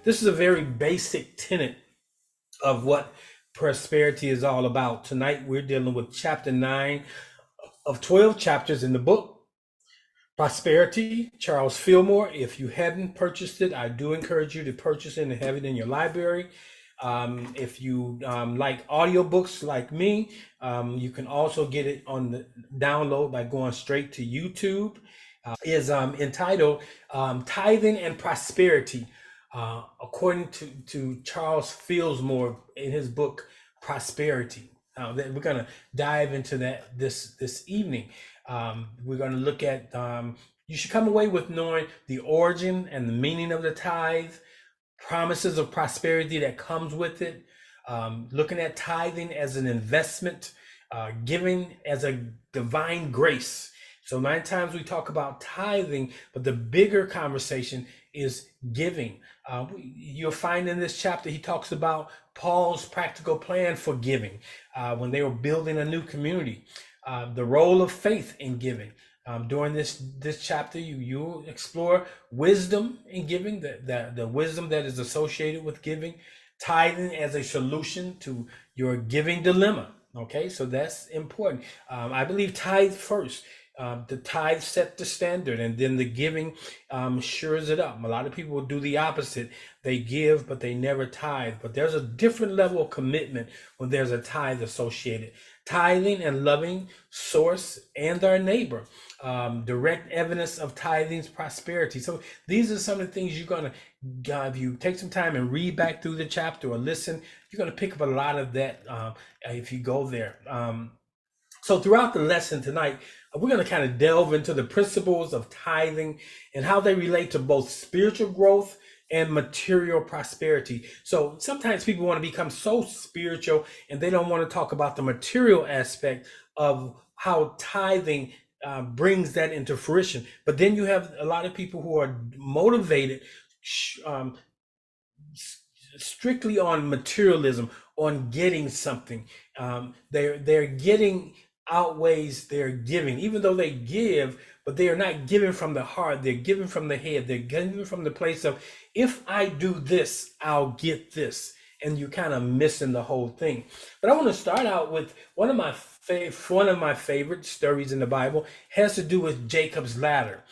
This is a very basic tenet of what prosperity is all about. Tonight, we're dealing with chapter 9 of 12 chapters in the book. Prosperity, Charles Fillmore. If you haven't purchased it, I do encourage you to purchase it and have it in your library. If you like audiobooks like me, you can also get it on the download by going straight to YouTube. Is entitled Tithing and Prosperity, according to Charles Fillmore in his book Prosperity. We're going to dive into that this evening. We're going to look at, you should come away with knowing the origin and the meaning of the tithe, promises of prosperity that comes with it, looking at tithing as an investment, giving as a divine grace. So many times we talk about tithing, but the bigger conversation is giving. You'll find in this chapter, he talks about Paul's practical plan for giving when they were building a new community, the role of faith in giving. During this chapter, you explore wisdom in giving, the wisdom that is associated with giving, tithing as a solution to your giving dilemma. Okay, so that's important. I believe tithe first. The tithe set the standard, and then the giving shores it up. A lot of people will do the opposite. They give, but they never tithe. But there's a different level of commitment when there's a tithe associated. Tithing and loving source and our neighbor. Direct evidence of tithing's prosperity. So these are some of the things you're going to, if you take some time and read back through the chapter or listen, you're going to pick up a lot of that if you go there. So throughout the lesson tonight, we're going to kind of delve into the principles of tithing and how they relate to both spiritual growth and material prosperity. So sometimes people want to become so spiritual and they don't want to talk about the material aspect of how tithing brings that into fruition. But then you have a lot of people who are motivated strictly on materialism, on getting something. They're getting outweighs their giving, even though they give, but they are not giving from the heart. They're giving from the head. They're giving from the place of, if I do this, I'll get this. And you're kind of missing the whole thing. But I want to start out with one of my favorite stories in the Bible. Has to do with Jacob's ladder.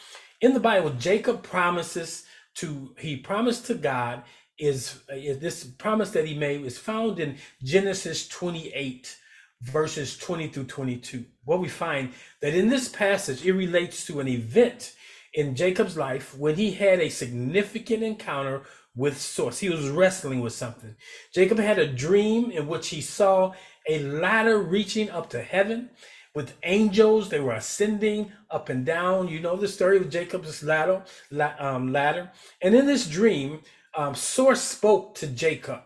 In the Bible, Jacob promised to God, is this promise that he made is found in Genesis 28, verses 20 through 22. What we find that in this passage, it relates to an event in Jacob's life when he had a significant encounter with source. He was wrestling with something. Jacob had a dream in which he saw a ladder reaching up to heaven with angels. They were ascending up and down. You know the story of Jacob's ladder. And in this dream, source spoke to Jacob,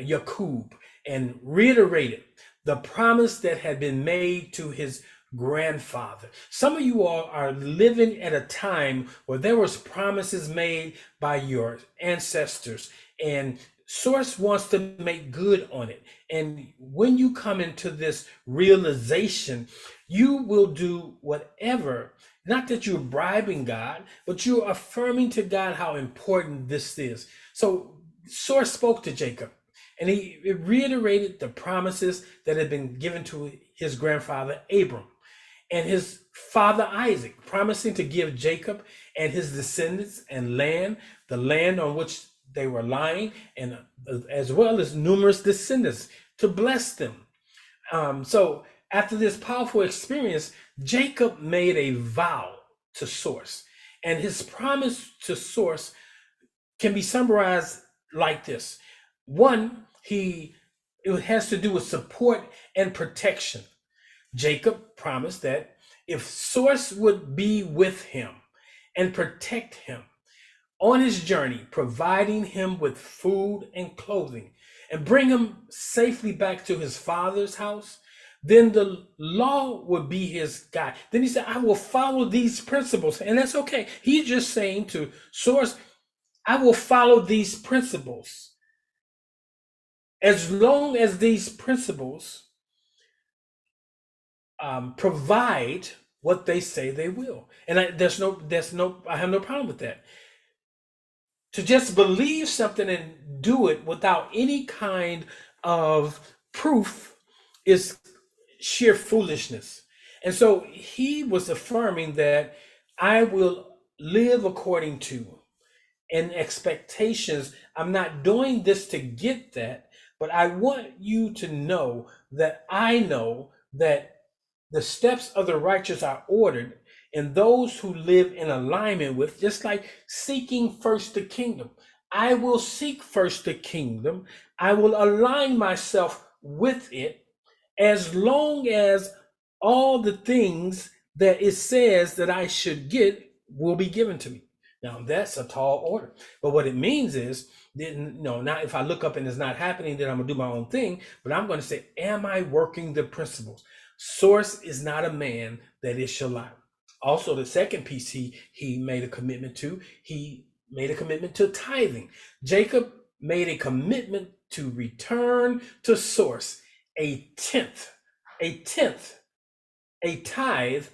Yakub, and reiterated the promise that had been made to his grandfather. Some of you all are living at a time where there was promises made by your ancestors, and source wants to make good on it. And when you come into this realization, you will do whatever, not that you're bribing God, but you're affirming to God how important this is. So source spoke to Jacob, and he reiterated the promises that had been given to his grandfather Abram and his father Isaac, promising to give Jacob and his descendants and land, the land on which they were lying, and as well as numerous descendants, to bless them. So after this powerful experience, Jacob made a vow to source, and his promise to source can be summarized like this. One, it has to do with support and protection. Jacob promised that if source would be with him and protect him on his journey, providing him with food and clothing, and bring him safely back to his father's house, then the law would be his guide. Then he said, I will follow these principles. And that's okay. He's just saying to source, I will follow these principles as long as these principles provide what they say they will. And I have no problem with that. To just believe something and do it without any kind of proof is sheer foolishness. And so he was affirming that I will live according to and expectations. I'm not doing this to get that, but I want you to know that I know that the steps of the righteous are ordered, and those who live in alignment with, just like seeking first the kingdom. I will seek first the kingdom. I will align myself with it as long as all the things that it says that I should get will be given to me. Now that's a tall order, but what it means is, not if I look up and it's not happening, then I'm gonna do my own thing. But I'm gonna say, am I working the principles? Source is not a man that it shall lie. Also, the second piece he made a commitment to. He made a commitment to tithing. Jacob made a commitment to return to source a tenth, a tenth, a tithe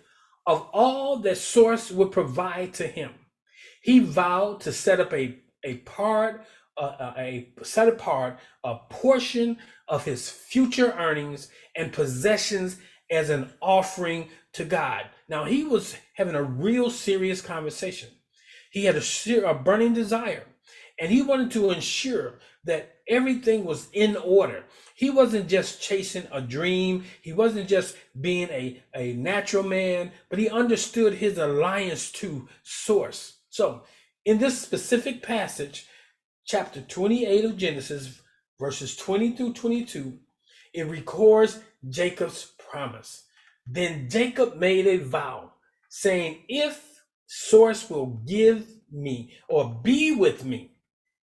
of all that source would provide to him. He vowed to set up a set apart a portion of his future earnings and possessions as an offering to God. Now he was having a real serious conversation. He had a burning desire, and he wanted to ensure that everything was in order. He wasn't just chasing a dream. He wasn't just being a natural man, but he understood his alliance to source. So in this specific passage, chapter 28 of Genesis, verses 20 through 22, it records Jacob's promise. Then Jacob made a vow, saying, if source will give me or be with me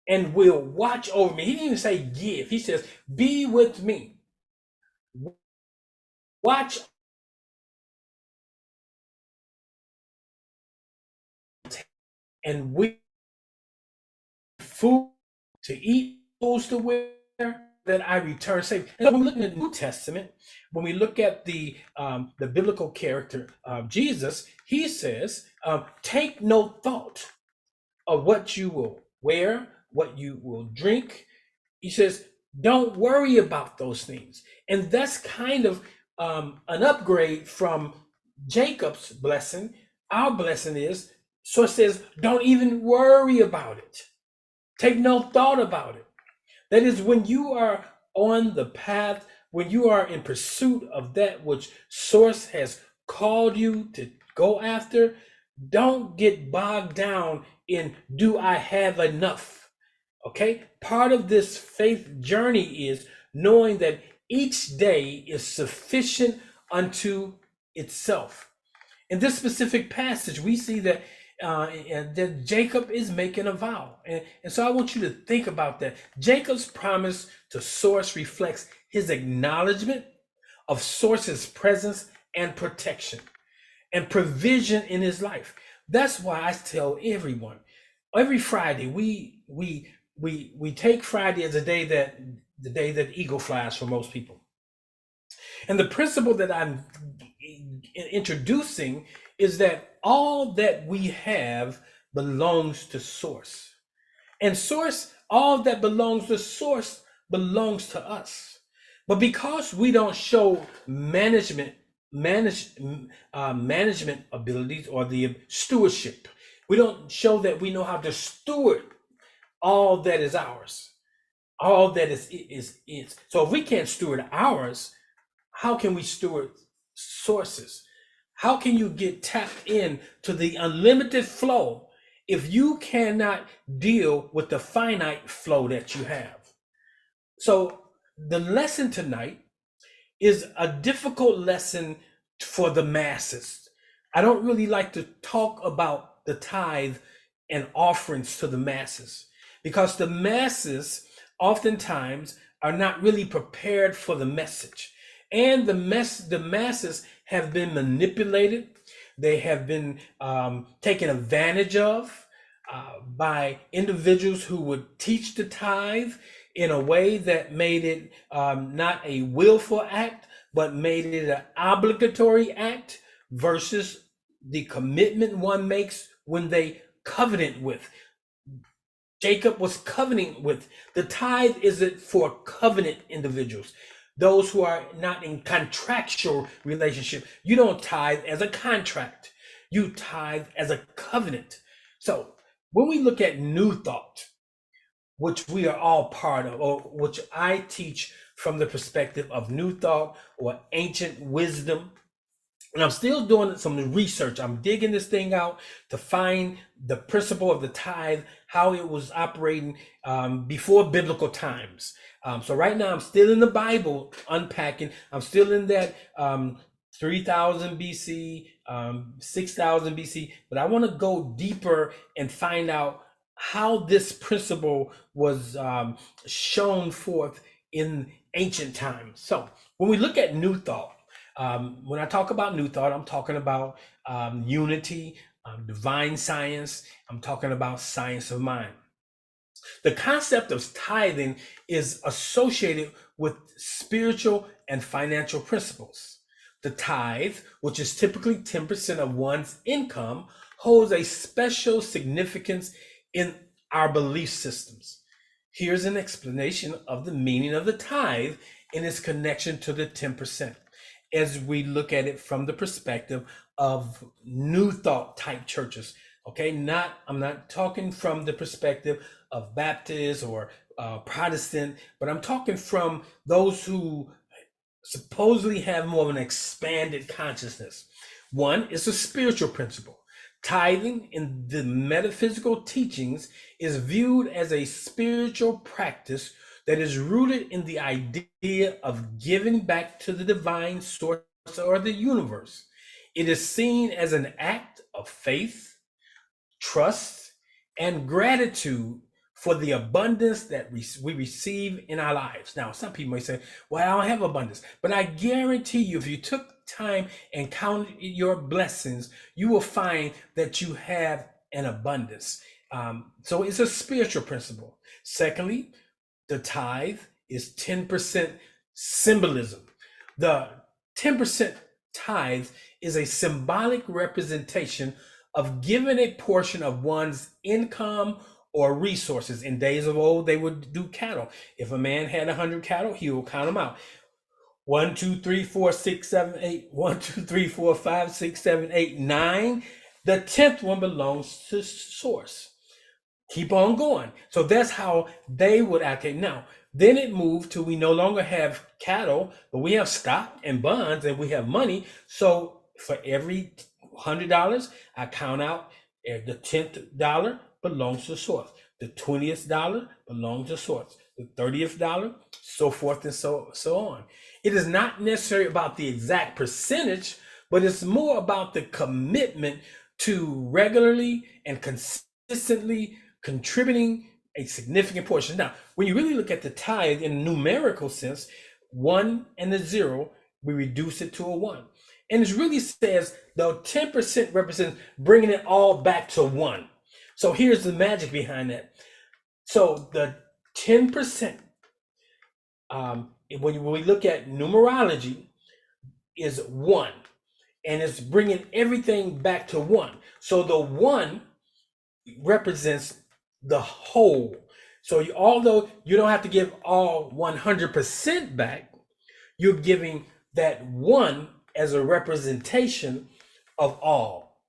and will watch over me. He didn't even say give. He says, be with me. Watch and we food to eat, clothes to wear, that I return safe. And when we look in the New Testament, when we look at the biblical character of Jesus, he says, take no thought of what you will wear, what you will drink. He says, don't worry about those things. And that's kind of an upgrade from Jacob's blessing. Our blessing is, so it says, don't even worry about it. Take no thought about it. That is, when you are on the path, when you are in pursuit of that which source has called you to go after, don't get bogged down in, do I have enough? Okay, part of this faith journey is knowing that each day is sufficient unto itself. In this specific passage, we see that Jacob is making a vow. And so I want you to think about that. Jacob's promise to source reflects his acknowledgement of source's presence and protection and provision in his life. That's why I tell everyone, every Friday, we take Friday as the day that eagle flies for most people. And the principle that I'm introducing is that all that we have belongs to source. And source, all that belongs to source belongs to us. But because we don't show management abilities or the stewardship, we don't show that we know how to steward all that is ours, all that is. So if we can't steward ours, how can we steward sources? How can you get tapped in to the unlimited flow if you cannot deal with the finite flow that you have? So the lesson tonight is a difficult lesson for the masses. I don't really like to talk about the tithe and offerings to the masses, because the masses oftentimes are not really prepared for the message. And the masses have been manipulated. They have been taken advantage of by individuals who would teach the tithe in a way that made it not a willful act, but made it an obligatory act versus the commitment one makes when they covenant with. Jacob was covenanting with. The tithe isn't for covenant individuals, those who are not in contractual relationship. You don't tithe as a contract. You tithe as a covenant. So when we look at New Thought, which we are all part of, or which I teach from the perspective of New Thought or ancient wisdom, and I'm still doing some research. I'm digging this thing out to find the principle of the tithe, how it was operating before biblical times. So right now I'm still in the Bible unpacking. I'm still in that 3000 BC, 6000 BC, but I want to go deeper and find out how this principle was shown forth in ancient times. So when we look at New Thought, when I talk about New Thought, I'm talking about unity, divine science. I'm talking about science of mind. The concept of tithing is associated with spiritual and financial principles. The tithe, which is typically 10% of one's income, holds a special significance in our belief systems. Here's an explanation of the meaning of the tithe in its connection to the 10%, as we look at it from the perspective of New Thought type churches. Okay, I'm not talking from the perspective of Baptist or Protestant, but I'm talking from those who supposedly have more of an expanded consciousness. One is a spiritual principle. Tithing in the metaphysical teachings is viewed as a spiritual practice that is rooted in the idea of giving back to the divine source or the universe. It is seen as an act of faith, trust, and gratitude for the abundance that we receive in our lives. Now, some people may say, well, I don't have abundance, but I guarantee you, if you took time and counted your blessings, you will find that you have an abundance. So it's a spiritual principle. Secondly, the tithe is 10% symbolism. The 10% tithe is a symbolic representation of giving a portion of one's income or resources. In days of old, they would do cattle. If a man had 100 cattle, he will count them out. 1, 2, 3, 4, 6, 7, 8. 1, 2, 3, 4, 5, 6, 7, 8, 9. The 10th one belongs to source. Keep on going. So that's how they would allocate. Now, then it moved to we no longer have cattle, but we have stock and bonds and we have money. So for every $100, I count out the 10th dollar belongs to source. The 20th dollar belongs to source. The 30th dollar, so forth and so on. It is not necessarily about the exact percentage, but it's more about the commitment to regularly and consistently contributing a significant portion. Now, when you really look at the tithe in a numerical sense, 1 and a 0, we reduce it to a 1. And it really says the 10% represents bringing it all back to 1. So here's the magic behind that. So the 10%, when we look at numerology, is 1. And it's bringing everything back to 1. So the 1 represents the whole. So although you don't have to give all 100% back, you're giving that 1 as a representation of all.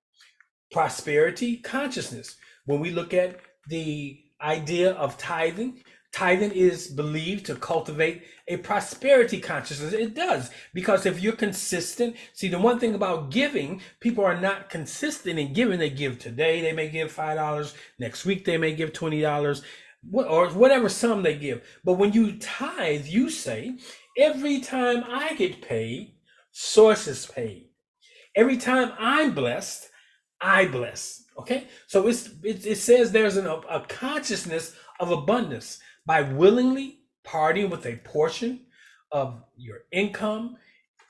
Prosperity consciousness. When we look at the idea of tithing, tithing is believed to cultivate a prosperity consciousness. It does, because if you're consistent, see, the one thing about giving, people are not consistent in giving. They give today, they may give $5. Next week, they may give $20, or whatever sum they give. But when you tithe, you say, every time I get paid, source is paid. Every time I'm blessed, I bless. Okay, so it says there's a consciousness of abundance by willingly parting with a portion of your income.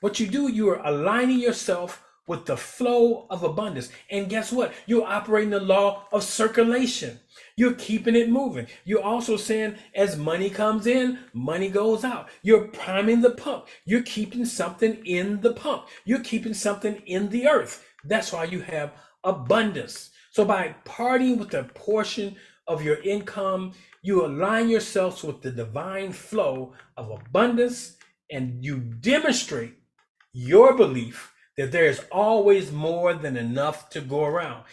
What you do, you are aligning yourself with the flow of abundance. And guess what? You're operating the law of circulation. You're keeping it moving. You're also saying as money comes in, money goes out. You're priming the pump. You're keeping something in the pump. You're keeping something in the earth. That's why you have abundance. So by parting with a portion of your income, you align yourselves with the divine flow of abundance, and you demonstrate your belief that there is always more than enough to go around.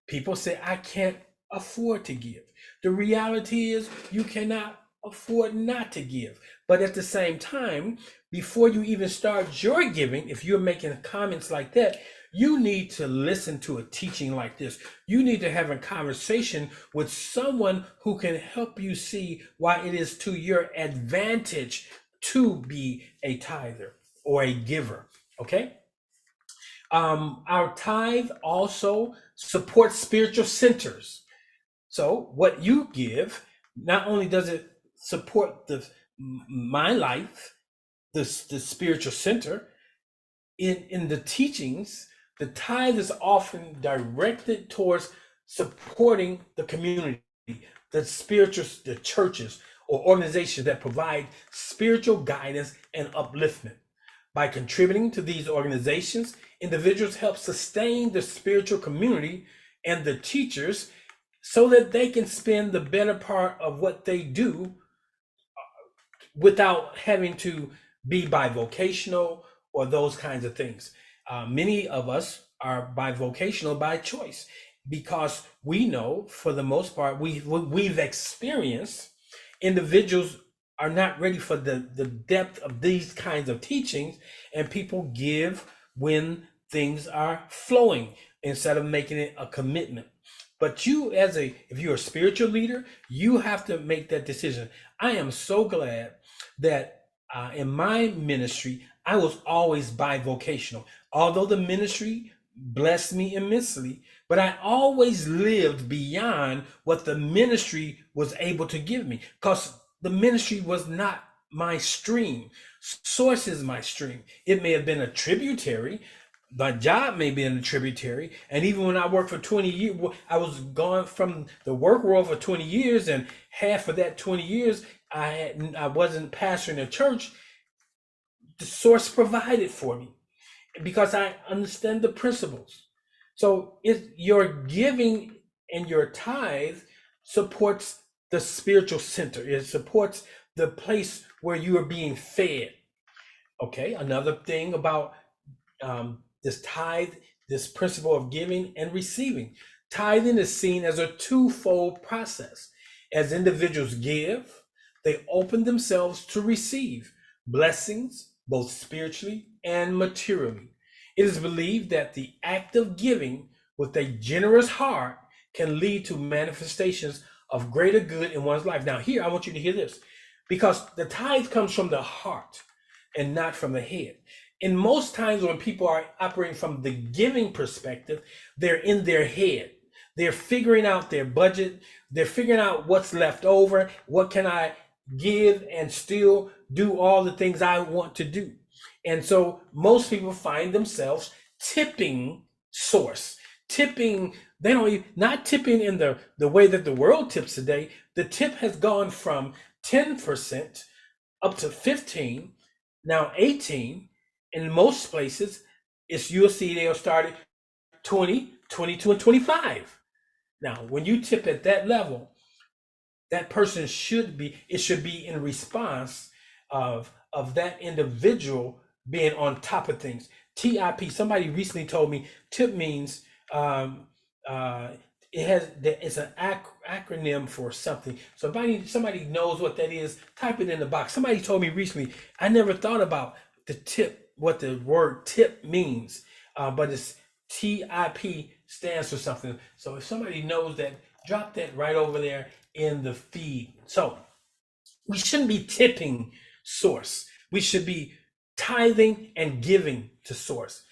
People say, I can't afford to give. The reality is, you cannot afford not to give. But at the same time, before you even start your giving, if you're making comments like that, you need to listen to a teaching like this. You need to have a conversation with someone who can help you see why it is to your advantage to be a tither or a giver. Okay? Our tithe also supports spiritual centers. So what you give, not only does it support my life, the spiritual center, in the teachings, the tithe is often directed towards supporting the community, the churches or organizations that provide spiritual guidance and upliftment. By contributing to these organizations, individuals help sustain the spiritual community and the teachers so that they can spend the better part of what they do without having to be bivocational or those kinds of things. Many of us are bivocational by choice because we know, for the most part, we've experienced individuals are not ready for the depth of these kinds of teachings, and people give when things are flowing instead of making it a commitment. But you, if you're a spiritual leader, you have to make that decision. I am so glad that in my ministry, I was always bivocational. Although the ministry blessed me immensely, but I always lived beyond what the ministry was able to give me, because the ministry was not my stream. Source is my stream. It may have been a tributary. My job may be in a tributary. And even when I worked for 20 years, I was gone from the work world for 20 years, and half of that 20 years, I wasn't pastoring a church. The source provided for me because I understand the principles. So if your giving and your tithe supports the spiritual center, it supports the place where you are being fed. Okay, another thing about this tithe, this principle of giving and receiving. Tithing is seen as a twofold process. As individuals give, they open themselves to receive blessings, both spiritually and materially. It is believed that the act of giving with a generous heart can lead to manifestations of greater good in one's life. Now, here, I want you to hear this, because the tithe comes from the heart and not from the head. And most times when people are operating from the giving perspective, they're in their head. They're figuring out their budget. They're figuring out what's left over. What can I give and still do all the things I want to do? And so most people find themselves tipping source. Tipping, they don't even, not tipping in the way that the world tips today. The tip has gone from 10% up to 15, now 18. In most places, you'll see they'll start at 20, 22, and 25. Now, when you tip at that level, that person it should be in response of that individual being on top of things. TIP, somebody recently told me tip means it's an acronym for something. So if somebody knows what that is, type it in the box. Somebody told me recently, I never thought about the tip, what the word tip means, but it's TIP stands for something. So if somebody knows that, drop that right over there in the feed. So we shouldn't be tipping source. We should be tithing and giving to source.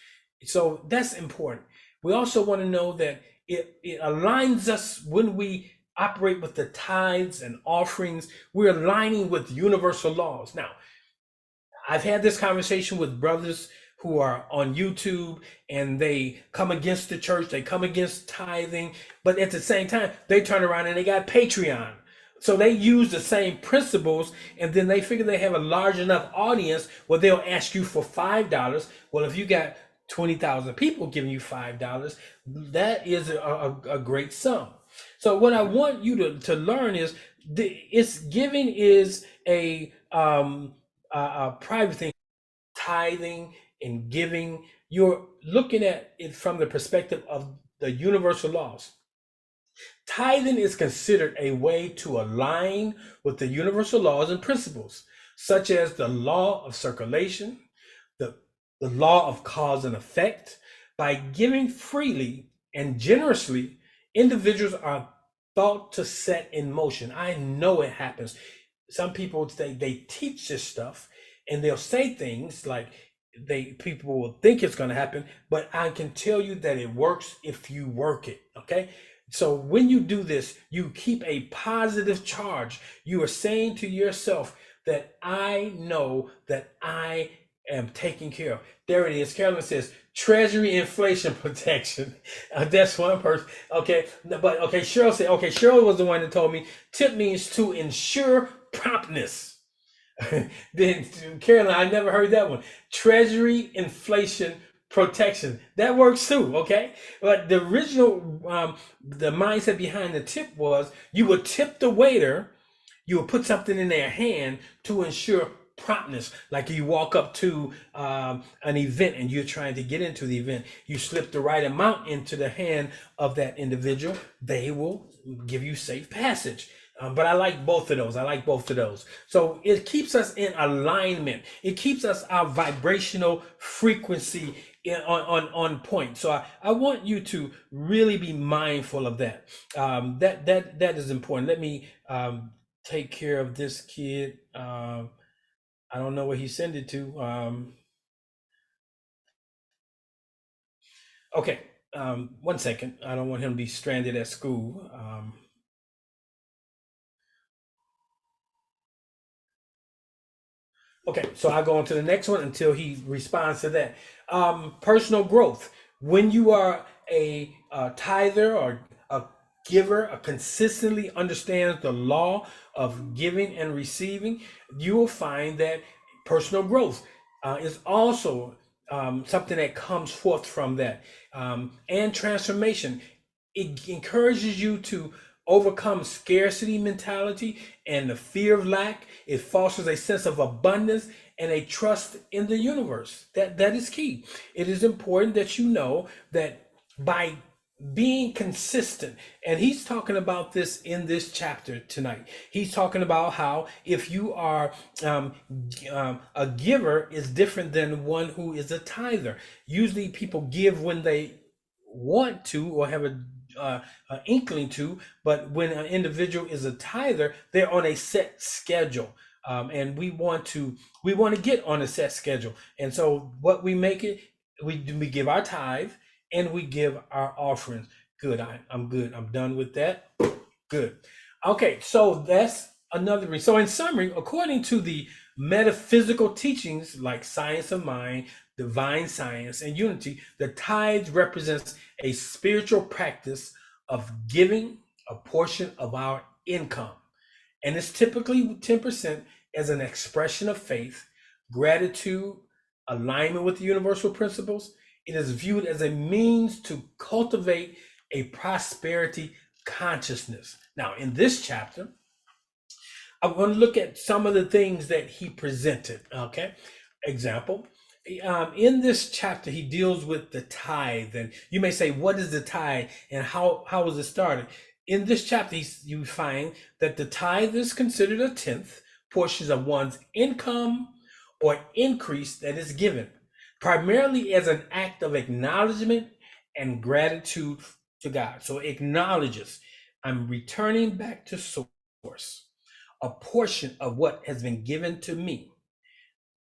So that's important. We also want to know that it aligns us when we operate with the tithes and offerings. We're aligning with universal laws. Now, I've had this conversation with brothers who are on YouTube, and they come against the church, they come against tithing, but at the same time, they turn around and they got Patreon. So they use the same principles, and then they figure they have a large enough audience where they'll ask you for $5. Well, if you got 20,000 people giving you $5, that is a great sum. So what I want you to learn is it's giving is a private thing. Tithing and giving, you're looking at it from the perspective of the universal laws. Tithing is considered a way to align with the universal laws and principles, such as the law of circulation, the, the law of cause and effect. By giving freely and generously, individuals are thought to set in motion. I know it happens. Some people say they teach this stuff and they'll say things like people will think it's going to happen, but I can tell you that it works if you work it. Okay. So when you do this, you keep a positive charge. You are saying to yourself that I know that I am taken care of. There it is. Carolyn says treasury inflation protection. That's one person. Okay. But okay. Cheryl said, okay, Cheryl was the one that told me tip means to ensure promptness. Then Carolyn, I never heard that one. Treasury inflation protection. That works too, okay? But the original, the mindset behind the tip was you would tip the waiter, you would put something in their hand to ensure promptness. Like you walk up to an event and you're trying to get into the event, you slip the right amount into the hand of that individual, they will give you safe passage. But I like both of those. I like both of those. So it keeps us in alignment. It keeps us our vibrational frequency on point. So I want you to really be mindful of that. That is important. Let me take care of this kid. I don't know where he sent it to. Okay, 1 second. I don't want him to be stranded at school. Okay, so I'll go on to the next one until he responds to that. Personal growth. When you are a tither or a giver, a consistently understands the law of giving and receiving, you will find that personal growth is also something that comes forth from that. And transformation. It encourages you to overcome scarcity mentality and the fear of lack. It fosters a sense of abundance and a trust in the universe. That is key. It is important that you know that by being consistent, and he's talking about this in this chapter tonight. He's talking about how if you are a giver is different than one who is a tither. Usually people give when they want to or have an inkling to, but when an individual is a tither, they're on a set schedule, and we want to get on a set schedule. And so what we make it, we give our tithe and we give our offerings. Good. I'm good. I'm done with that. Good. Okay, so that's another reason. So in summary, according to the metaphysical teachings like science of mind, divine science, and unity, the tithe represents a spiritual practice of giving a portion of our income. And it's typically 10% as an expression of faith, gratitude, alignment with the universal principles. It is viewed as a means to cultivate a prosperity consciousness. Now, in this chapter, I'm going to look at some of the things that he presented. Okay. Example. In this chapter, he deals with the tithe. And you may say, what is the tithe and how was it started? In this chapter, you find that the tithe is considered a tenth portion of one's income or increase that is given, primarily as an act of acknowledgement and gratitude to God. So it acknowledges, I'm returning back to source a portion of what has been given to me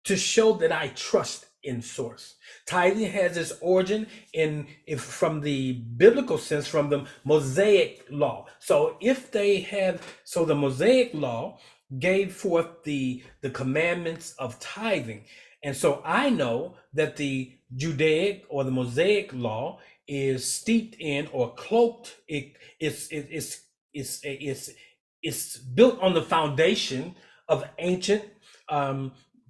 to show that I trust in source. Tithing has its origin from the biblical sense, from the Mosaic law. So the Mosaic law gave forth the commandments of tithing. And so I know that the Judaic or the Mosaic law is steeped in or cloaked. It's built on the foundation of ancient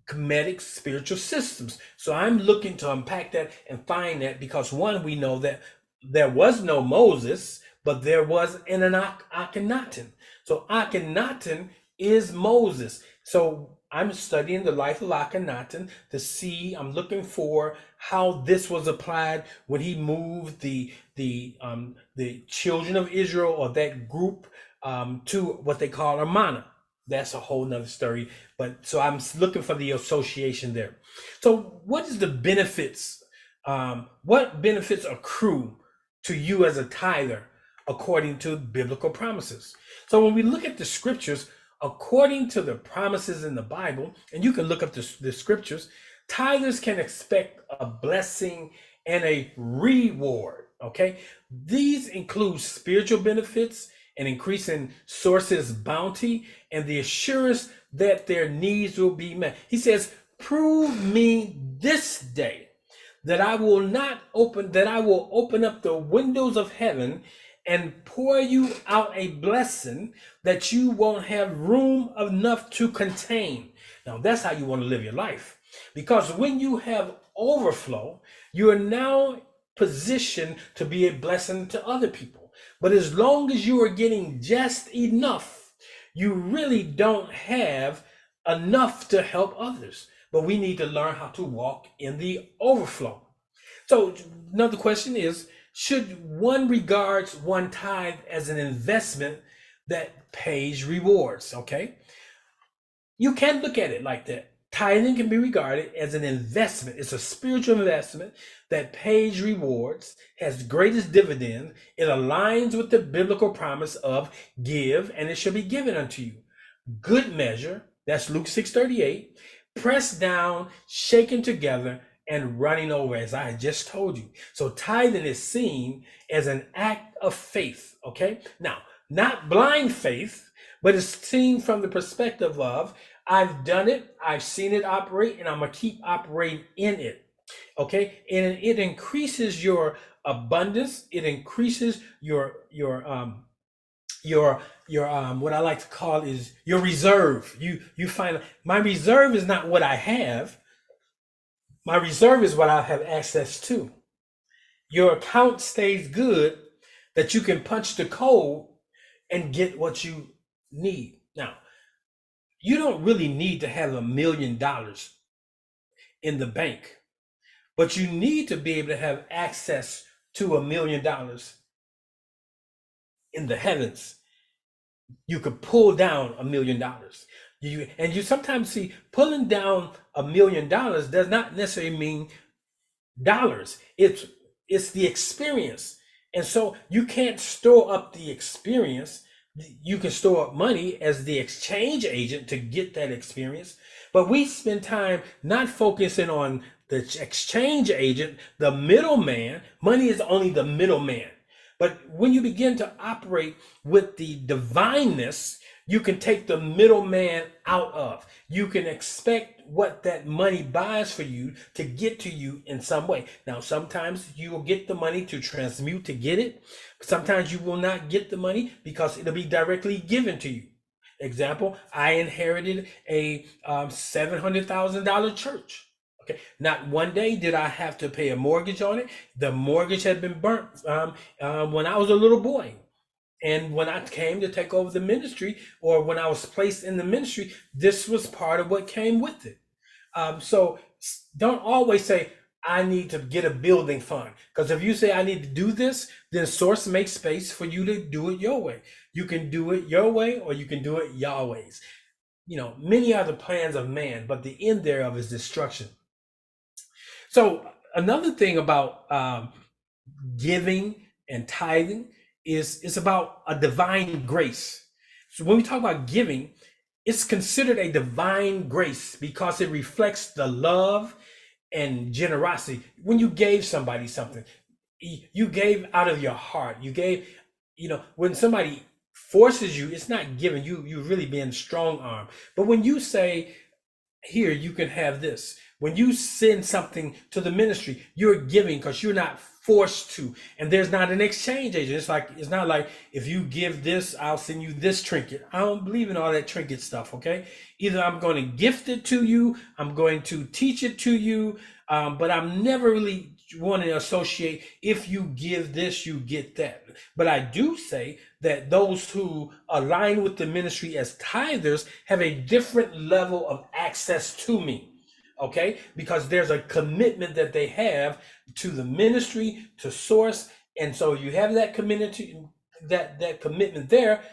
Kemetic spiritual systems. So I'm looking to unpack that and find that because one, we know that there was no Moses, but there was an Akhenaten. So Akhenaten is Moses. So I'm studying the life of Akhenaten to see. I'm looking for how this was applied when he moved the children of Israel, or that group, to what they call Amana. That's a whole nother story. But so I'm looking for the association there. So what is the benefits? What benefits accrue to you as a tither according to biblical promises? So when we look at the scriptures, according to the promises in the Bible, and you can look up the scriptures, tithers can expect a blessing and a reward. Okay, these include spiritual benefits, an increase in sources' bounty, and the assurance that their needs will be met. He says, "Prove me this day that I will open up the windows of heaven and pour you out a blessing that you won't have room enough to contain." Now, that's how you want to live your life. Because when you have overflow, you are now positioned to be a blessing to other people. But as long as you are getting just enough, you really don't have enough to help others. But we need to learn how to walk in the overflow. So another question is, should one regards one tithe as an investment that pays rewards? Okay, you can look at it like that. Tithing can be regarded as an investment. It's a spiritual investment that pays rewards, has greatest dividend. It aligns with the biblical promise of give, and it shall be given unto you. Good measure, that's Luke 6:38, pressed down, shaken together, and running over, as I had just told you. So tithing is seen as an act of faith, okay? Now, not blind faith, but it's seen from the perspective of, I've done it, I've seen it operate, and I'm gonna keep operating in it, okay? And it increases your abundance, it increases your what I like to call is your reserve. You find my reserve is not what I have. My reserve is what I have access to. Your account stays good that you can punch the code and get what you need. Now, you don't really need to have $1 million in the bank, but you need to be able to have access to $1 million in the heavens. You could pull down $1 million. You sometimes see pulling down $1 million does not necessarily mean dollars. It's the experience. And so you can't store up the experience. You can store up money as the exchange agent to get that experience. But we spend time not focusing on the exchange agent, the middleman. Money is only the middleman. But when you begin to operate with the divineness, you can take the middleman out of. You can expect what that money buys for you to get to you in some way. Now, sometimes you will get the money to transmute to get it. Sometimes you will not get the money because it'll be directly given to you. Example, I inherited a $700,000 church. Okay, not one day did I have to pay a mortgage on it. The mortgage had been burnt when I was a little boy. And when I came to take over the ministry, or when I was placed in the ministry, this was part of what came with it. So don't always say, I need to get a building fund. Because if you say, I need to do this, then source makes space for you to do it your way. You can do it your way, or you can do it Yahweh's. Many are the plans of man, but the end thereof is destruction. So another thing about giving and tithing is it's about a divine grace. So when we talk about giving, it's considered a divine grace because it reflects the love and generosity. When you gave somebody something, you gave out of your heart. You gave, when somebody forces you, it's not giving you really being strong armed. But when you say, here, you can have this. When you send something to the ministry, you're giving because you're not forced to, and there's not an exchange agent. It's not like, if you give this, I'll send you this trinket. I don't believe in all that trinket stuff. Okay, either I'm going to gift it to you, I'm going to teach it to you, but I'm never really want to associate, if you give this, you get that. But I do say that those who align with the ministry as tithers have a different level of access to me. Okay, because there's a commitment that they have to the ministry, to source, and so you have that commitment to that commitment there.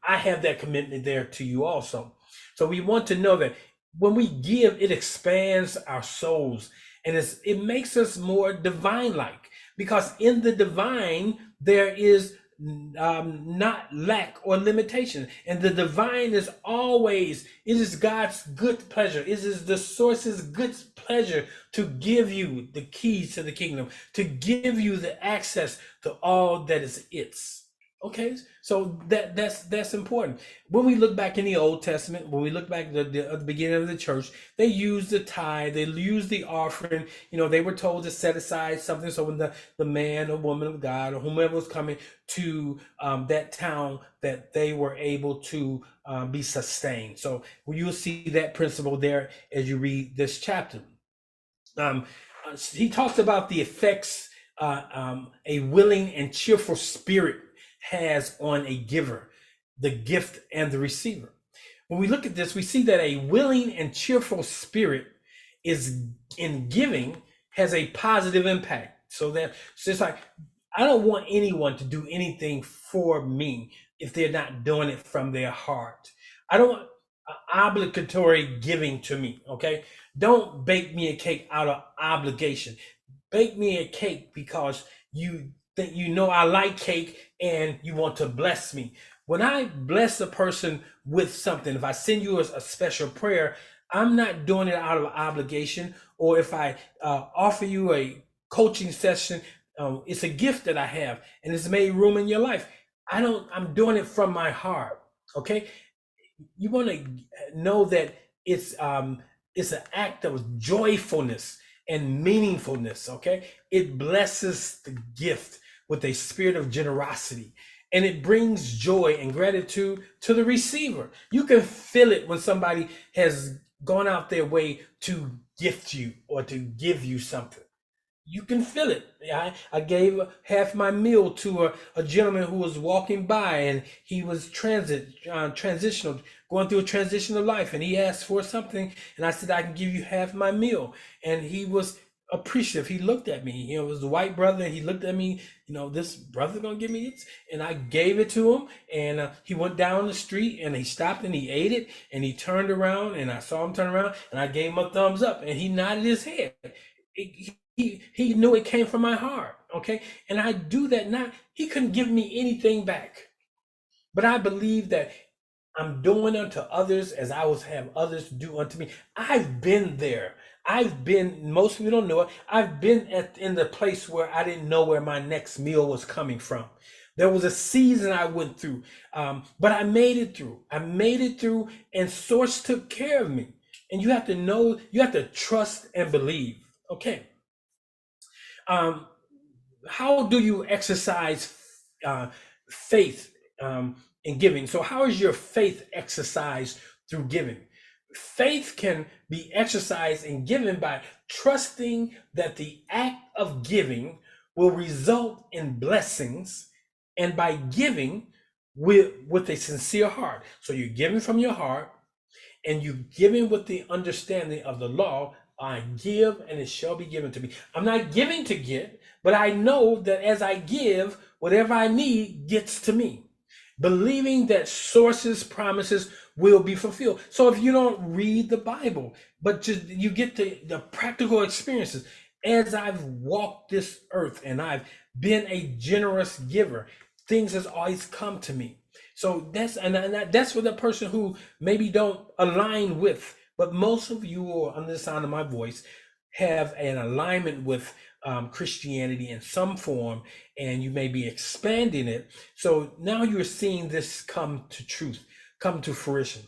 I have that commitment there to you also. So we want to know that when we give, it expands our souls, and it makes us more divine-like, because in the divine there is not lack or limitation, and the divine is always, it is God's good pleasure, it is the source's good pleasure to give you the keys to the kingdom, to give you the access to all that is its. Okay, so that's important. When we look back in the Old Testament, when we look back at the beginning of the church, they used the tithe, they used the offering. They were told to set aside something, so when the man or woman of God or whomever was coming to that town, that they were able to be sustained. So you'll see that principle there as you read this chapter. He talks about the effects a willing and cheerful spirit has on a giver, the gift and the receiver. When we look at this, we see that a willing and cheerful spirit is in giving has a positive impact. So it's like, I don't want anyone to do anything for me if they're not doing it from their heart. I don't want obligatory giving to me. Okay, don't bake me a cake out of obligation. Bake me a cake because you think I like cake and you want to bless me. When I bless a person with something, if I send you a special prayer, I'm not doing it out of obligation. Or if I offer you a coaching session, it's a gift that I have and it's made room in your life. I'm doing it from my heart. Okay, you want to know that it's an act of joyfulness and meaningfulness. Okay, it blesses the gift with a spirit of generosity, and it brings joy and gratitude to the receiver. You can feel it when somebody has gone out their way to gift you or to give you something. You can feel it. I gave half my meal to a gentleman who was walking by, and he was transitional, going through a transition of life, and he asked for something, and I said, I can give you half my meal. And he was appreciative. He looked at me, it was a white brother, and he looked at me, this brother gonna give me this, and I gave it to him. And he went down the street and he stopped and he ate it, and he turned around and I saw him turn around, and I gave him a thumbs up, and he nodded his head. He knew it came from my heart. Okay, and I do that. Not, he couldn't give me anything back, but I believe that I'm doing unto others as I was have others do unto me. I've been there. Most people don't know it, I've been in the place where I didn't know where my next meal was coming from. There was a season I went through, but I made it through. And Source took care of me. And you have to know, you have to trust and believe. Okay. How do you exercise faith in giving? So how is your faith exercised through giving? Faith can be exercised in giving by trusting that the act of giving will result in blessings, and by giving with a sincere heart. So you're giving from your heart, and you giving with the understanding of the law. I give and it shall be given to me. I'm not giving to get, but I know that as I give, whatever I need gets to me, believing that Source's promises will be fulfilled. So if you don't read the Bible, but just you get the practical experiences, as I've walked this earth and I've been a generous giver, things has always come to me. So that's for the person who maybe don't align with, but most of you, or under the sound of my voice, have an alignment with Christianity in some form, and you may be expanding it. So now you're seeing this come to truth, come to fruition.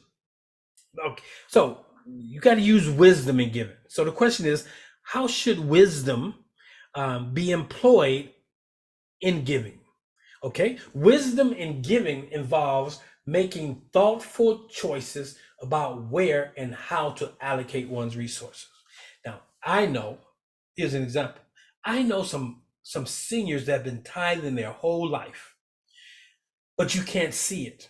Okay, so you got to use wisdom in giving. So the question is, how should wisdom be employed in giving? Okay, wisdom in giving involves making thoughtful choices about where and how to allocate one's resources. Now, here's an example. I know some seniors that have been tithing their whole life, but you can't see it.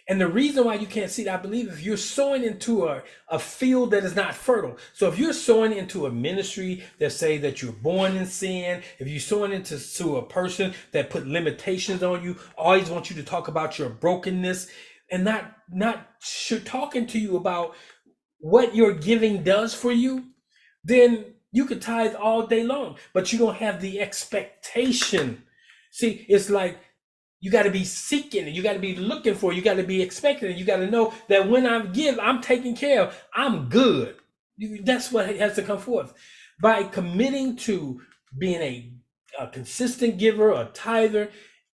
And the reason why you can't see it, I believe, if you're sowing into a field that is not fertile. So if you're sowing into a ministry that say that you're born in sin, if you're sowing into a person that put limitations on you, always want you to talk about your brokenness, and not talking to you about what your giving does for you, then you could tithe all day long, but you don't have the expectation. See, it's like you got to be seeking it. You got to be looking for it. You got to be expecting it. You got to know that when I give, I'm taken care of. I'm good. That's what has to come forth. By committing to being a consistent giver, a tither,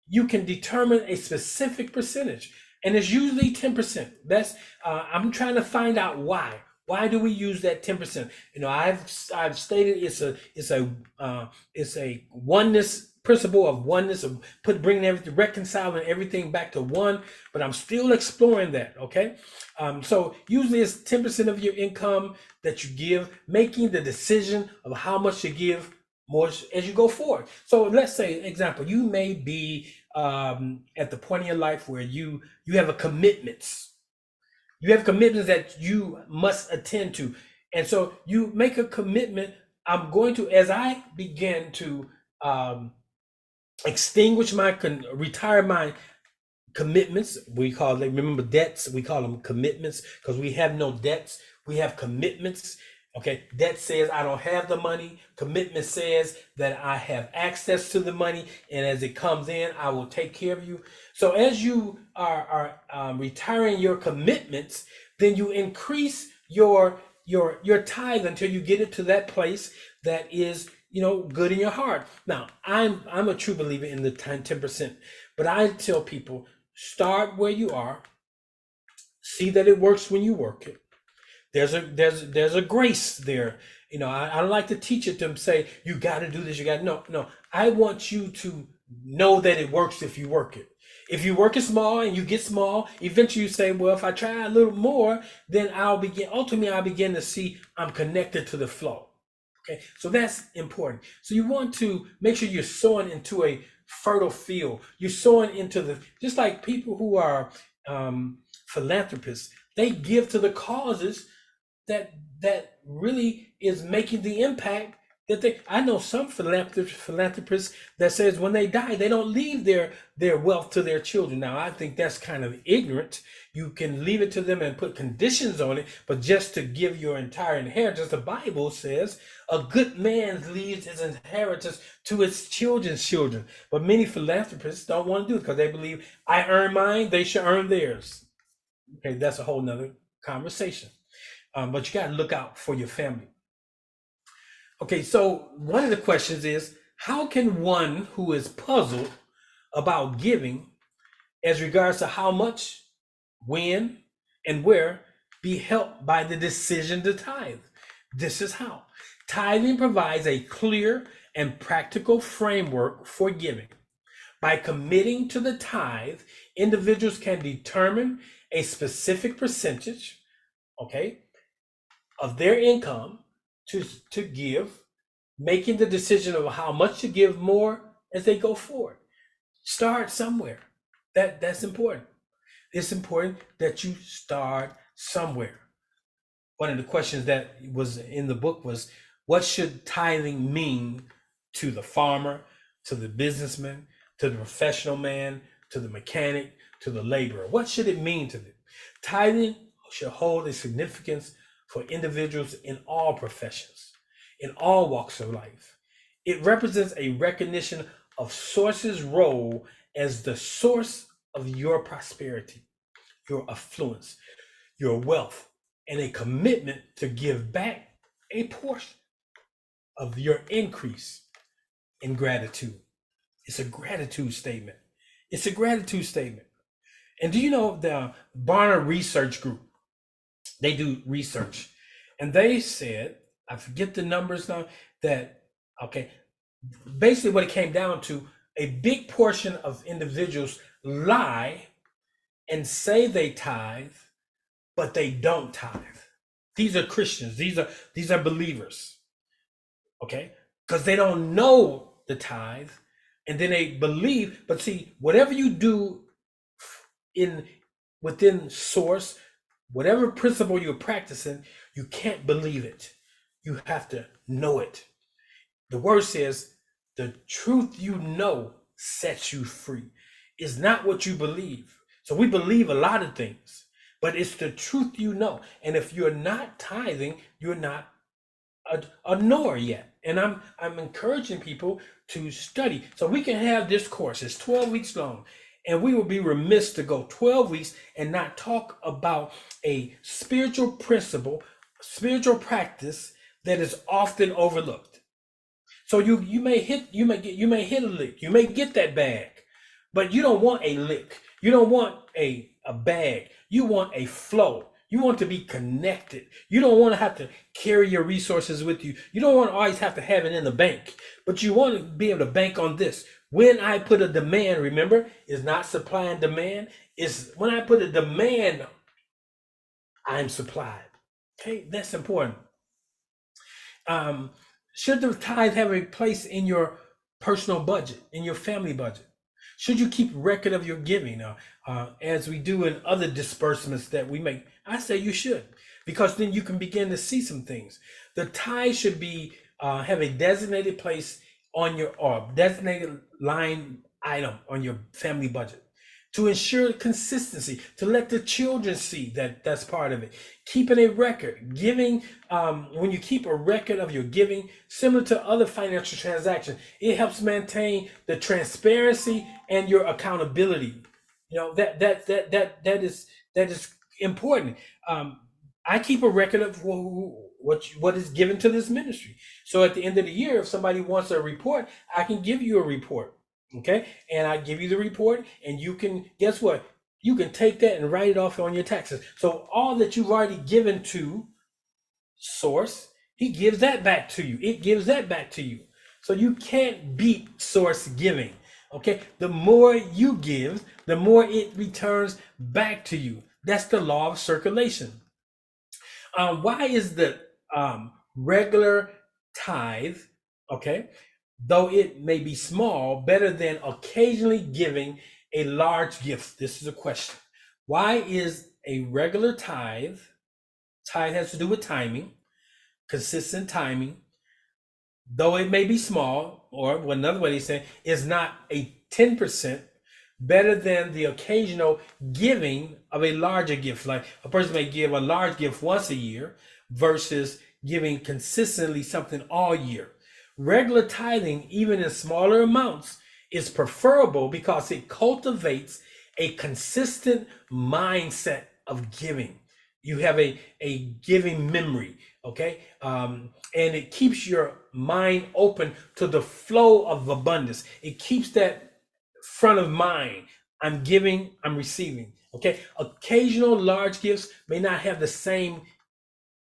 you can determine a specific percentage. And it's usually 10%. That's I'm trying to find out why. Why do we use that 10%? You know, I've stated it's a oneness principle of oneness of bringing everything, reconciling everything back to one. But I'm still exploring that. Okay, so usually it's 10% of your income that you give, making the decision of how much to give more as you go forward. So let's say, example, you may be at the point in your life where you have a commitments. You have commitments that you must attend to. And so you make a commitment. I'm going to, as I begin to retire my commitments, we call them, remember debts, we call them commitments because we have no debts. We have commitments. Okay, debt says I don't have the money. Commitment says that I have access to the money, and as it comes in, I will take care of you. So as you are retiring your commitments, then you increase your tithe until you get it to that place that is, you know, good in your heart. Now, I'm a true believer in the 10%, but I tell people start where you are, see that it works when you work it. There's a grace there. You know, I like to teach it to them, say, you got to do this, you got to, no. I want you to know that it works if you work it. If you work it small and you get small, eventually you say, well, if I try a little more, then ultimately I'll begin to see I'm connected to the flow. Okay, so that's important. So you want to make sure you're sowing into a fertile field. You're sowing into just like people who are philanthropists, they give to the causes that really is making the impact that I know some philanthropists that says when they die, they don't leave their wealth to their children. Now, I think that's kind of ignorant. You can leave it to them and put conditions on it, but just to give your entire inheritance, the Bible says a good man leaves his inheritance to his children's children. But many philanthropists don't want to do it because they believe I earn mine, they should earn theirs. Okay, that's a whole nother conversation. But you got to look out for your family. Okay, so one of the questions is, how can one who is puzzled about giving as regards to how much, when, and where be helped by the decision to tithe? This is how. Tithing provides a clear and practical framework for giving. By committing to the tithe, individuals can determine a specific percentage, okay, of their income to give, making the decision of how much to give more as they go forward. Start somewhere. That's important. It's important that you start somewhere. One of the questions that was in the book was, what should tithing mean to the farmer, to the businessman, to the professional man, to the mechanic, to the laborer? What should it mean to them? Tithing should hold a significance for individuals in all professions, in all walks of life. It represents a recognition of source's role as the source of your prosperity, your affluence, your wealth, and a commitment to give back a portion of your increase in gratitude. It's a gratitude statement. It's a gratitude statement. And do you know the Barna Research Group? They do research. And they said, I forget the numbers now, that, okay, basically what it came down to, a big portion of individuals lie and say they tithe, but they don't tithe. These are Christians. These are believers. Okay. because they don't know the tithe, and then they believe. But see, whatever you do in within source, whatever principle you're practicing, you can't believe it. You have to know it. The word says, the truth you know sets you free. It's not what you believe. So we believe a lot of things, but it's the truth you know. And if you're not tithing, you're not a knower yet. And I'm encouraging people to study. So we can have this course. It's 12 weeks long. And we will be remiss to go 12 weeks and not talk about a spiritual principle, spiritual practice that is often overlooked. So you may hit a lick. You may get that bag, but you don't want a lick. You don't want a bag. You want a flow. You want to be connected. You don't want to have to carry your resources with you. You don't want to always have to have it in the bank, but you want to be able to bank on this. When I put a demand, remember, it's not supply and demand. It's when I put a demand, I'm supplied. Okay, that's important. Should the tithe have a place in your personal budget, in your family budget? Should you keep record of your giving, as we do in other disbursements that we make? I say you should, because then you can begin to see some things. The tithe should be have a designated place on your, or designated line item on your family budget, to ensure consistency, to let the children see that that's part of it. Keeping a record, giving, when you keep a record of your giving, similar to other financial transactions, it helps maintain the transparency and your accountability. You know, that is important. I keep a record of what is given to this ministry. So at the end of the year, if somebody wants a report, I can give you a report. Okay, and I give you the report, and you can, guess what? You can take that and write it off on your taxes. So all that you've already given to source, he gives that back to you. It gives that back to you. So you can't beat source giving. Okay, the more you give, the more it returns back to you. That's the law of circulation. Why is the regular tithe, okay, though it may be small, better than occasionally giving a large gift? This is a question. Why is a regular tithe has to do with timing, consistent timing, though it may be small, or another way they say, is not a 10%, better than the occasional giving of a larger gift. Like a person may give a large gift once a year versus giving consistently something all year. Regular tithing, even in smaller amounts, is preferable because it cultivates a consistent mindset of giving. You have a giving memory, okay? And it keeps your mind open to the flow of abundance. It keeps that front of mind. I'm giving, I'm receiving, okay? Occasional large gifts may not have the same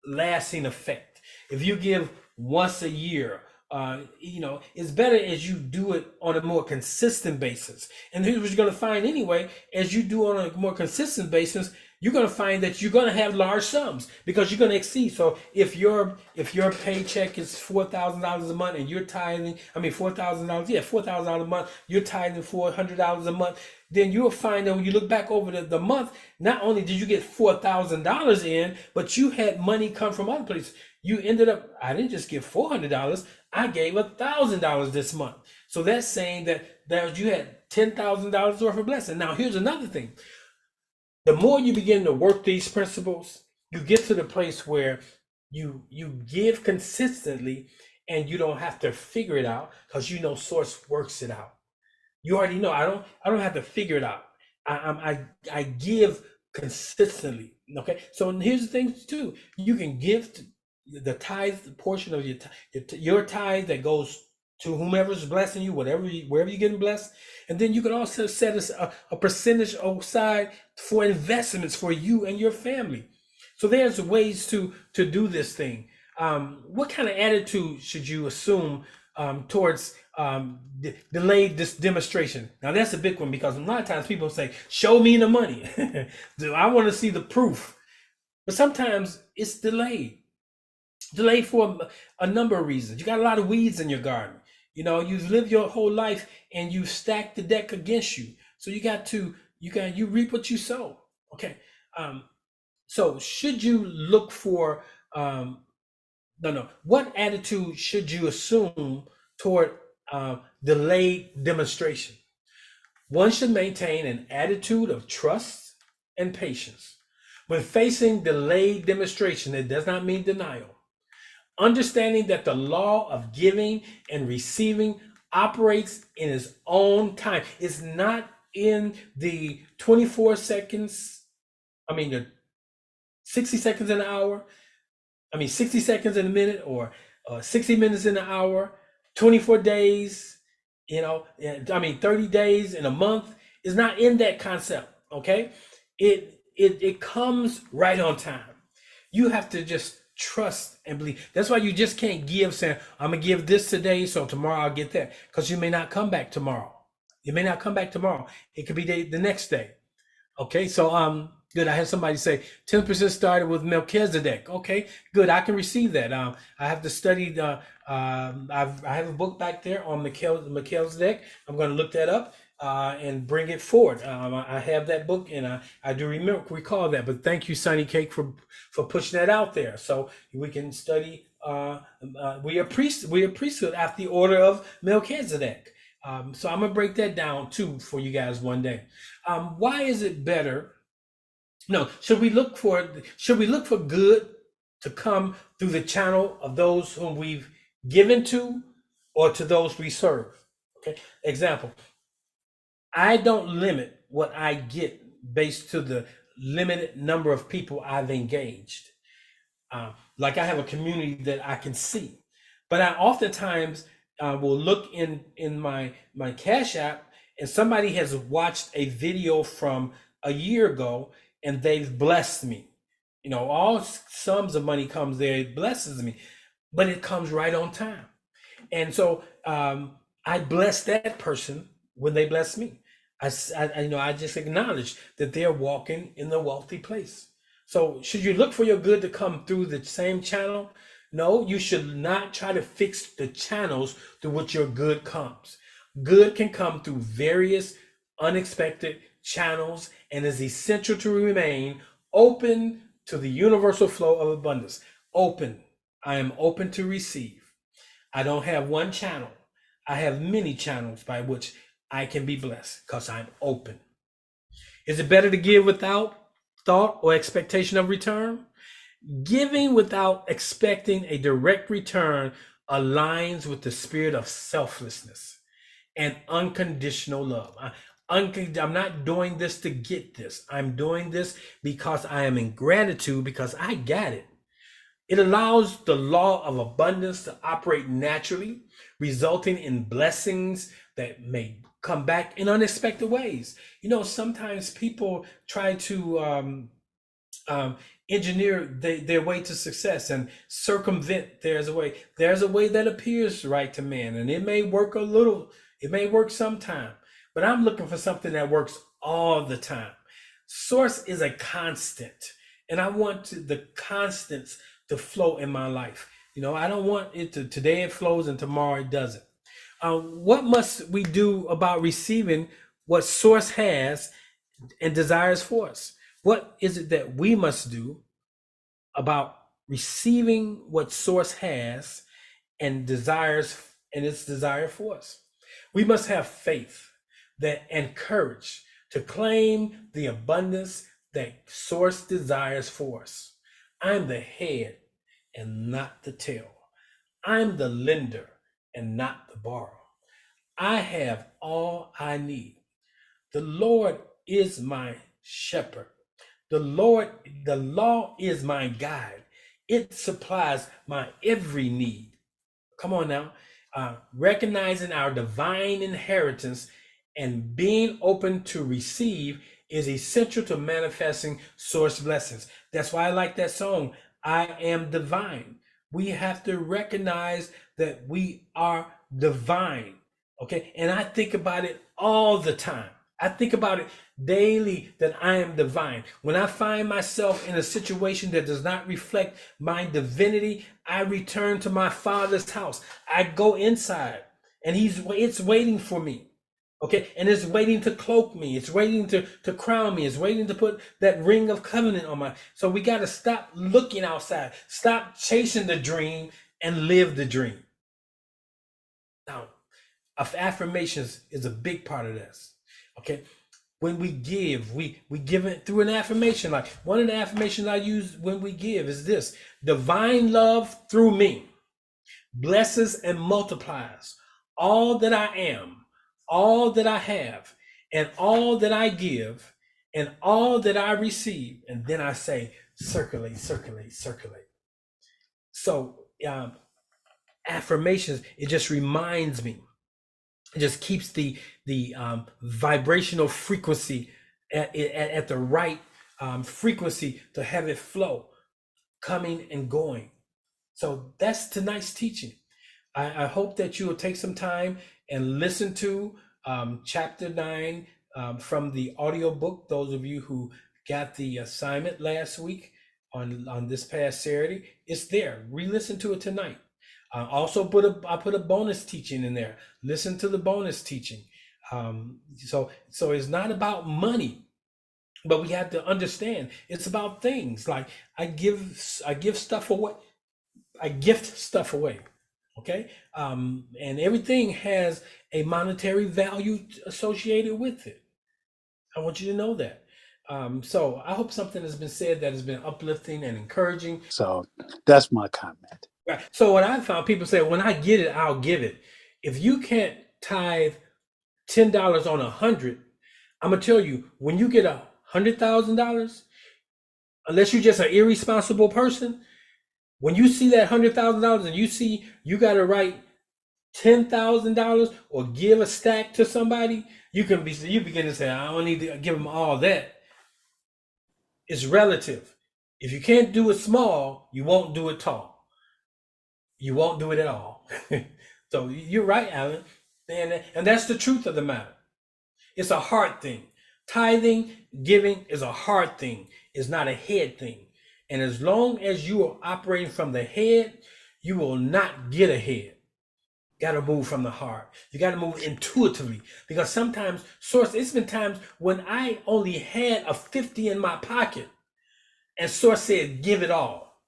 lasting effect. If you give once a year, it's better as you do it on a more consistent basis. And here's what you're going to find anyway: as you do on a more consistent basis, you're going to find that you're going to have large sums because you're going to exceed. So if your paycheck is $4,000 a month and you're tithing, $4,000, $4,000 a month, you're tithing $400 a month, then you'll find that when you look back over the month, not only did you get $4,000 in, but you had money come from other places. You ended up, I didn't just give $400, I gave $1,000 this month. So that's saying that you had $10,000 worth of blessing. Now here's another thing. The more you begin to work these principles, you get to the place where you give consistently and you don't have to figure it out because you know source works it out. You already know. I don't have to figure it out. I give consistently. Okay. So here's the thing too. You can give the tithe portion of your tithe that goes to whomever's blessing you, wherever you're getting blessed. And then you can also set a percentage aside for investments for you and your family. So there's ways to do this thing. What kind of attitude should you assume towards delayed this demonstration? Now that's a big one because a lot of times people say, show me the money. I want to see the proof. But sometimes it's delayed. Delay for a number of reasons. You got a lot of weeds in your garden. You've lived your whole life and you've stacked the deck against you. So you reap what you sow. Okay. Um, so should you look for no, no. What attitude should you assume toward delayed demonstration? One should maintain an attitude of trust and patience. When facing delayed demonstration, it does not mean denial. Understanding that the law of giving and receiving operates in its own time. It's not in the 24 seconds, the 60 seconds in an hour, 60 seconds in a minute, or 60 minutes in an hour, 24 days, 30 days in a month is not in that concept. Okay. It comes right on time. You have to just trust and believe. That's why you just can't give saying, I'm going to give this today, so tomorrow I'll get that. Because you may not come back tomorrow. You may not come back tomorrow. It could be the next day. Okay, so good. I had somebody say 10% started with Melchizedek. Okay, good. I can receive that. I have to study the. I have a book back there on Melchizedek. I'm going to look that up and bring it forward. I have that book, and I do recall that. But thank you, Sunny Cake, for pushing that out there, so we can study. We are priesthood after the order of Melchizedek. So I'm gonna break that down too for you guys one day. Why is it better? No, should we look for good to come through the channel of those whom we've given to, or to those we serve? Okay. Example: I don't limit what I get based to the limited number of people I've engaged. Like I have a community that I can see, but I oftentimes will look in my Cash App, and somebody has watched a video from a year ago and they've blessed me. All sums of money comes there, it blesses me, but it comes right on time. And so I bless that person when they bless me. I just acknowledge that they're walking in the wealthy place. So should you look for your good to come through the same channel? No, you should not try to fix the channels through which your good comes. Good can come through various unexpected channels and is essential to remain open to the universal flow of abundance. Open. I am open to receive. I don't have one channel. I have many channels by which I can be blessed because I'm open. Is it better to give without thought or expectation of return? Giving without expecting a direct return aligns with the spirit of selflessness and unconditional love. I'm not doing this to get this. I'm doing this because I am in gratitude because I got it. It allows the law of abundance to operate naturally, resulting in blessings that may come back in unexpected ways. Sometimes people try to engineer their way to success and circumvent. There's a way that appears right to man, and it may work sometime, but I'm looking for something that works all the time. Source is a constant, and I want the constants to flow in my life. I don't want it to today it flows and tomorrow it doesn't. What must we do about receiving what source has and desires for us? What is it that we must do about receiving what source has and desires and its desire for us? We must have faith and courage to claim the abundance that source desires for us. I'm the head and not the tail. I'm the lender and not the borrower. I have all I need. The Lord is my shepherd. The law is my guide. It supplies my every need. Come on now. Recognizing our divine inheritance and being open to receive is essential to manifesting source blessings. That's why I like that song, I Am Divine. We have to recognize that we are divine. Okay. And I think about it all the time. I think about it daily that I am divine. When I find myself in a situation that does not reflect my divinity, I return to my Father's house. I go inside and it's waiting for me. Okay, and it's waiting to cloak me. It's waiting to crown me. It's waiting to put that ring of covenant on my. So we got to stop looking outside. Stop chasing the dream and live the dream. Now, affirmations is a big part of this. Okay, when we give, we give it through an affirmation. Like one of the affirmations I use when we give is this: divine love through me blesses and multiplies all that I am, all that I have, and all that I give, and all that I receive. And then I say, circulate, circulate, circulate. So affirmations, it just reminds me. It just keeps the vibrational frequency at the right frequency to have it flow, coming and going. So that's tonight's teaching. I hope that you will take some time and listen to chapter 9 from the audiobook. Those of you who got the assignment last week on this past Saturday, it's there. Re-listen to it tonight. Also I put a bonus teaching in there. Listen to the bonus teaching. So it's not about money, but we have to understand it's about things. Like I give stuff away. I gift stuff away. Okay. And everything has a monetary value associated with it. I want you to know that. So I hope something has been said that has been uplifting and encouraging. So that's my comment. Right. So what I found, people say, when I get it, I'll give it. If you can't tithe $10 on 100, I'm gonna tell you, when you get $100,000, unless you're just an irresponsible person, when you see that $100,000 and you see you got to write $10,000 or give a stack to somebody, you begin to say, I don't need to give them all that. It's relative. If you can't do it small, you won't do it tall. You won't do it at all. So you're right, Alan. And that's the truth of the matter. It's a heart thing. Tithing, giving is a heart thing. It's not a head thing. And as long as you are operating from the head, you will not get ahead. Got to move from the heart. You got to move intuitively, because sometimes Source, it's been times when I only had a 50 in my pocket and Source said, give it all.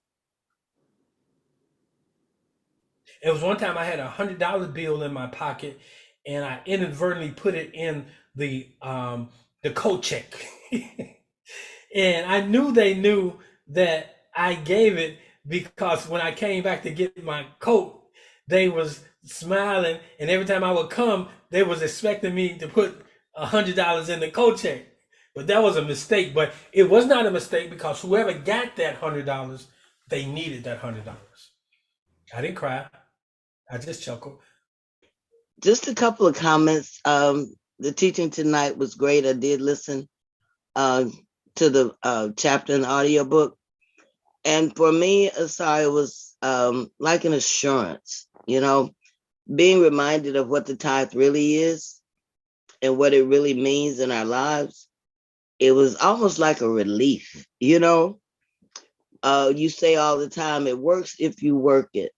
It was one time I had $100 bill in my pocket and I inadvertently put it in the coat check. And I knew they knew that I gave it, because when I came back to get my coat, they was smiling, and every time I would come, they was expecting me to put $100 in the coat check. But that was a mistake. But it was not a mistake, because whoever got that $100, they needed that $100. I didn't cry. I just chuckled. Just a couple of comments. The teaching tonight was great. I did listen to the chapter in the audiobook. And for me, Asari, it was like an assurance, being reminded of what the tithe really is and what it really means in our lives. It was almost like a relief, you say all the time, it works if you work it.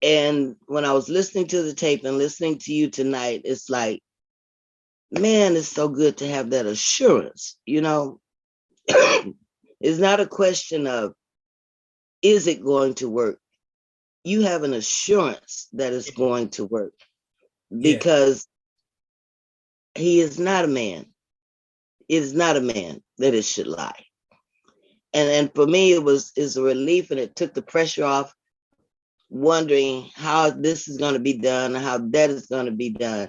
And when I was listening to the tape and listening to you tonight, it's like, man, it's so good to have that assurance, It's not a question of, is it going to work? You have an assurance that it's going to work, because he is not a man. It is not a man that it should lie. And for me, it's a relief, and it took the pressure off wondering how this is going to be done, how that is going to be done.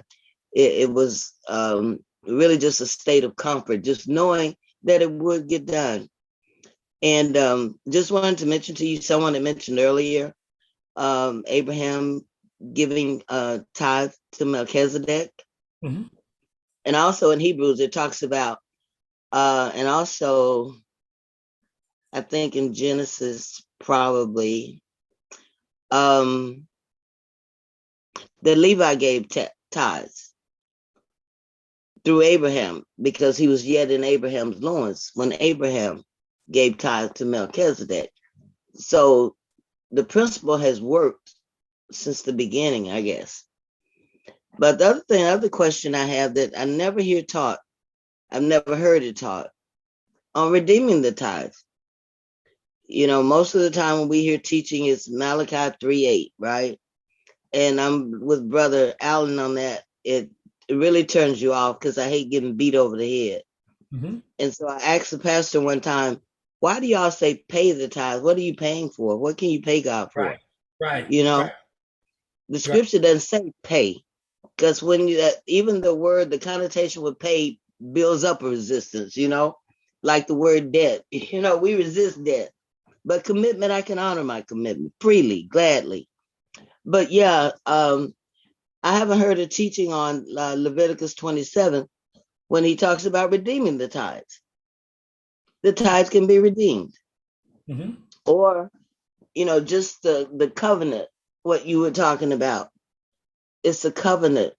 It was really just a state of comfort, just knowing that it would get done. And just wanted to mention to you, someone that mentioned earlier, Abraham giving tithe to Melchizedek. Mm-hmm. And also in Hebrews, it talks about, and also I think in Genesis, probably, the Levi gave tithes through Abraham, because he was yet in Abraham's loins when Abraham gave tithe to Melchizedek. So the principle has worked since the beginning, I guess. But the other question I have that I never hear taught, I've never heard it taught, on redeeming the tithe. Most of the time when we hear teaching, it's Malachi 3:8, right? And I'm with Brother Allen on that. It really turns you off because I hate getting beat over the head. Mm-hmm. And so I asked the pastor one time, why do y'all say pay the tithe? What are you paying for? What can you pay God for? Right. The scripture doesn't say pay, because when even the connotation with pay builds up a resistance, like the word debt. We resist debt. But commitment, I can honor my commitment freely, gladly. But yeah, I haven't heard a teaching on Leviticus 27 when he talks about redeeming the tithes. The tithes can be redeemed. Mm-hmm. Or, just the covenant, what you were talking about. It's a covenant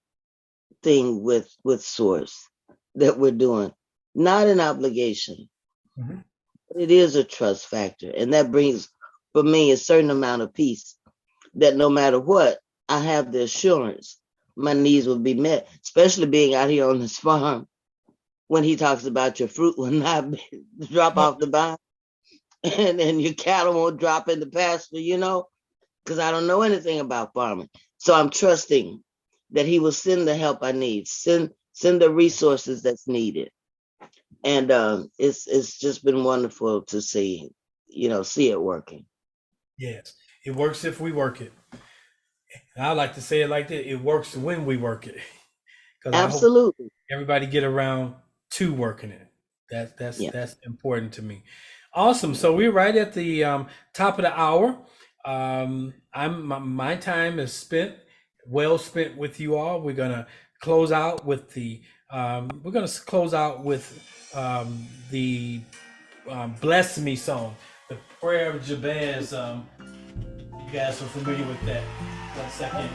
thing with source that we're doing, not an obligation. Mm-hmm. But it is a trust factor. And that brings, for me, a certain amount of peace that no matter what, I have the assurance my needs will be met, especially being out here on this farm when he talks about your fruit will not drop off the vine and your cattle won't drop in the pasture, because I don't know anything about farming. So I'm trusting that he will send the help I need, send the resources that's needed. And it's just been wonderful to see it working. Yes, it works if we work it. And I like to say it like that: it works when we work it. Because I hope Absolutely. everybody get around to working it. Yeah. That's important to me. Awesome. So we're right at the top of the hour. My time is well spent with you all. We're gonna close out with the the "Bless Me" song, the prayer of Jabez. You guys are familiar with that? 1 second.